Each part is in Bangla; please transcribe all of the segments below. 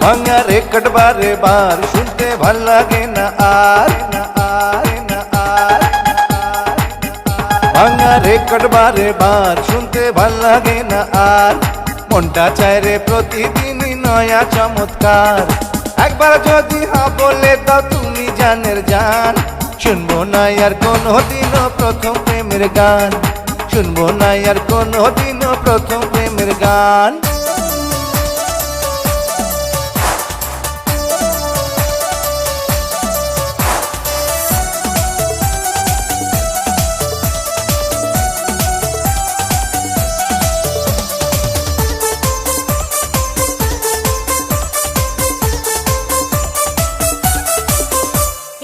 ভাঙা রেকর্ড বারে বার শুনতে ভাল লাগে না আর ভাঙা রেকর্ড বারে বার শুনতে ভাল লাগে না আর মনটা চায় রে প্রতিদিনই নয়া চমৎকার। একবার যদি হা বলে দাও তুমি জানের জান, শুনবো না আর কোনোদিনও প্রথম প্রেমের গান, শুনবো না আর কোনোদিনও প্রথম প্রেমের গান।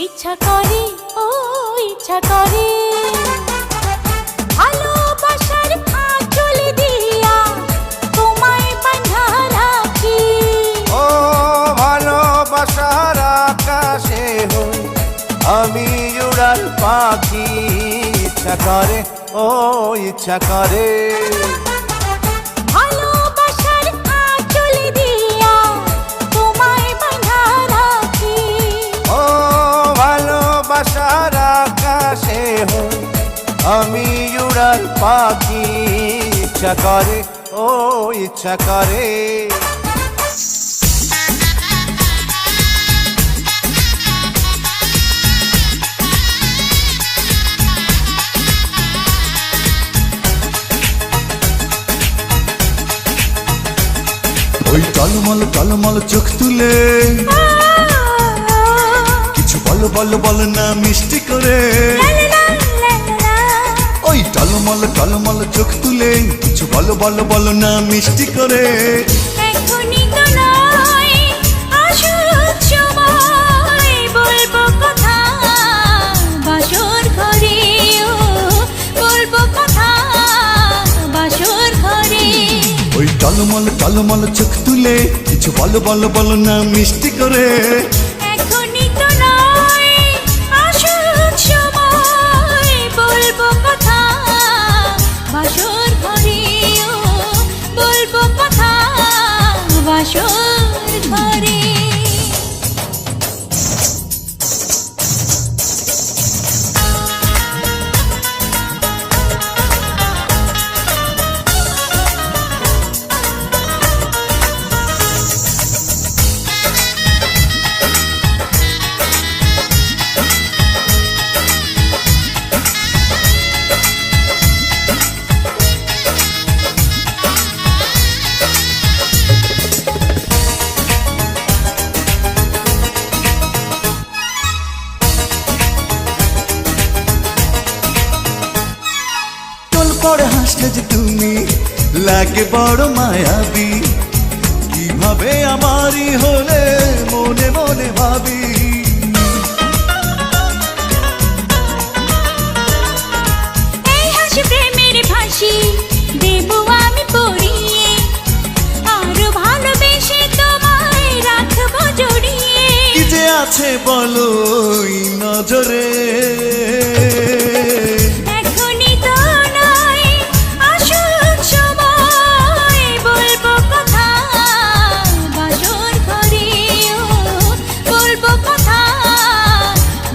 ইচ্ছা করে ও ইচ্ছা করে ভালোবাসার আঁচল দিয়া তোমায় বাঁধা রাখি। ও ভালোবাসার আকাশে হই আমি উড়াল পাখি। ইচ্ছা করে ও ইচ্ছা করে ভালোবাসার আঁচল দিয়া তোমায় বাঁধা রাখি। ও ভালোবাসার আকাশে হই আমি উড়াল পাখি। ইচ্ছা করে ও ইচ্ছা করে ওই টলমল টলমল চোখ তুলে কিছু বলো বলো বলো না মিষ্টি করে। ওই টলমল টলমল চোখ তুলে কিছু বলো বলো বলো না মিষ্টি করে। এখনই তো নয় আসল সময় বলবো কথা বাসর ঘরে, ও বলবো কথা বাসর ঘরে। ওই টলমল টলমল চোখ তুলে কিছু বলো বলো বলো না মিষ্টি করে। এখনই তো নয় আসল সময় বলবো কথা বাসর ঘরে, ও বলবো কথা বাসর ঘরে। পরে হাসলে যে তুমি লাগে বড় মায়াবী, কিভাবে আমারই হলে মনে মনে ভাবি। এই হাসি প্রেমের ফাঁসি দেবো আমি পড়িয়ে, আরো ভালোবেসে তোমায় রাখবো জড়িয়ে। কি যে আছে বলো ওই নজরে, এখনই তো নয় আসল সময় বলবো কথা বাসর ঘরে, ও বলবো কথা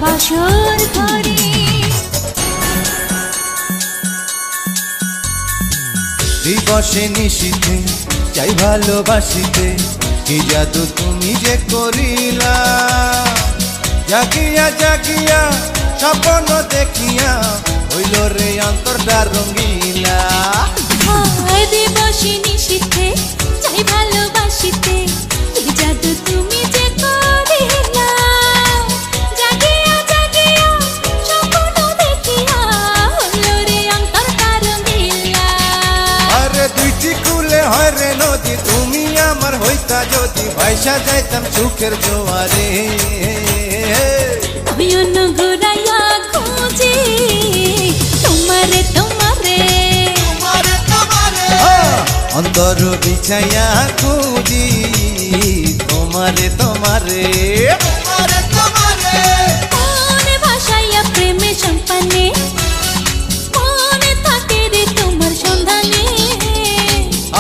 বাসর ঘরে। দিবসে নিশীথে চাই ভালোবাসিতে, কি জাদু তুমি যে করিলা। জাগিয়া জাগিয়া স্বপ্ন দেখিয়া হইল অন্তরটা রঙ্গিলা। হয় দিবসে নিশীথে চাই ভালোবাসিতে, এই জাদু তুমি যে করিলা। জাগিয়া জাগিয়া স্বপ্ন দেখিয়া হলো রে অন্তরটা রঙ্গিলা। আরে দুইটি কুলে হয় রে নদী, তুমি আমার হইতা যদি ভাইসা যাইতাম সুখের জোয়ারে। নয়ন ঘুরাইয়া খুঁজি তোমারে তোমারে, অন্তর বিছাইয়া খুঁজি তোমারে তোমারে। মনে ভাসাইয়া প্রেমের সম্পানে, মনে থাকে রে তোমার সন্ধানে।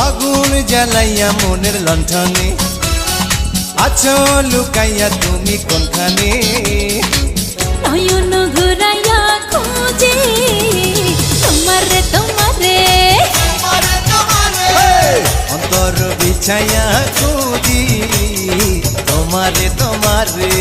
আগুন জ্বালাইয়া মনের লণ্ঠনে, আছো লুকাইয়া তুমি কোনখানে। নয়ন ঘুরাইয়া খুঁজি তোমারে তোমারে, অন্তর বিছাইয়া খুঁজি তোমারে তোমারে।